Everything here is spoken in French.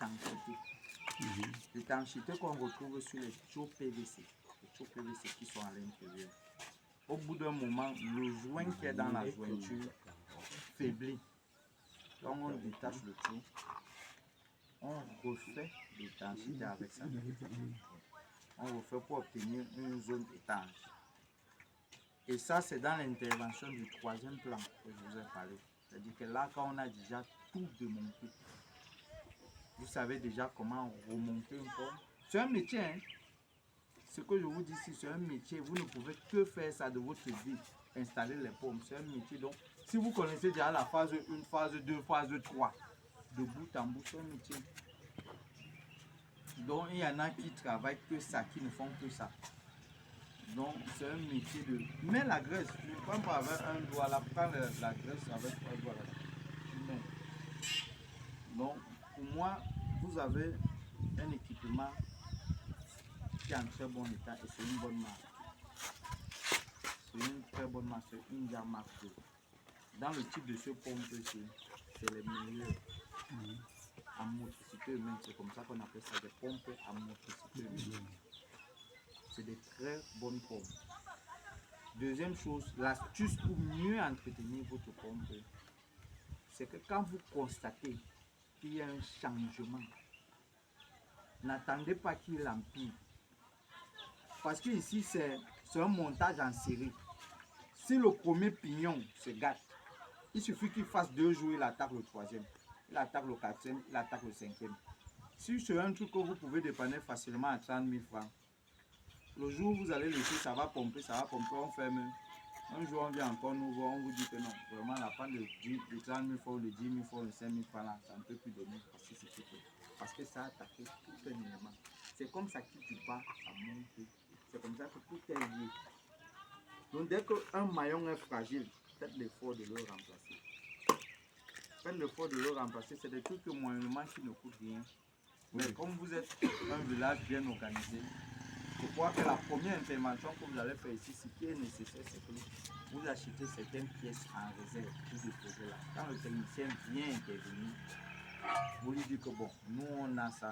l'étanchéité. L'étanchéité qu'on retrouve sur les tuyaux PVC. Les tuyaux PVC qui sont à l'intérieur. Au bout d'un moment, le joint qui est dans la jointure faiblit. Donc on détache le tuyau. On refait l'étanchéité avec ça. On refait pour obtenir une zone étanche. Et ça, c'est dans l'intervention du troisième plan que je vous ai parlé. C'est-à-dire que là, quand on a déjà tout démonté, vous savez déjà comment remonter une pompe. C'est un métier, hein? Ce que je vous dis ici, c'est un métier. Vous ne pouvez que faire ça de votre vie. Installer les pompes, c'est un métier. Donc, si vous connaissez déjà la phase 1, phase 2, phase 3, de bout en bout, c'est un métier. Donc, il y en a qui travaillent que ça, qui ne font que ça. Donc, c'est un métier de... Mais la graisse, ne prends pas avec un doigt, là, prends la graisse avec un doigt là. Donc, pour moi, vous avez un équipement qui est en très bon état et c'est une bonne marque. C'est une très bonne marque, c'est une marque. Dans le type de ce pompe-ci, c'est les meilleurs en motricité humaine. C'est comme ça qu'on appelle ça des pompes à motricité humaine. C'est des très bonnes pompes. Deuxième chose, l'astuce pour mieux entretenir votre pompe, c'est que quand vous constatez qu'il y a un changement, n'attendez pas qu'il empire. Parce que ici, c'est un montage en série. Si le premier pignon se gâte, il suffit qu'il fasse 2 jours, il attaque le troisième, il attaque le quatrième, il attaque le cinquième. Si c'est un truc que vous pouvez dépanner facilement à 30 000 francs, le jour où vous allez laisser, ça va pomper, on ferme. Un jour, on vient encore nous voir, on vous dit que non, vraiment, la panne de 30 000 francs, de 10 000 francs, de 5 000 francs, là, ça ne peut plus donner parce que ça a attaqué tout un élément. C'est comme ça que tu pars, ça monte. C'est comme ça que tout est lié. Donc, dès qu'un maillon est fragile, faites l'effort de le remplacer. Faites l'effort de le remplacer. C'est des trucs moyennement qui ne coûtent rien. Mais comme vous êtes un village bien organisé, je crois que la première intervention que vous allez faire ici, ce qui est nécessaire, c'est que vous achetez certaines pièces en réserve pour déposer là. Quand le technicien vient intervenir, vous lui dites que bon, nous on a ça.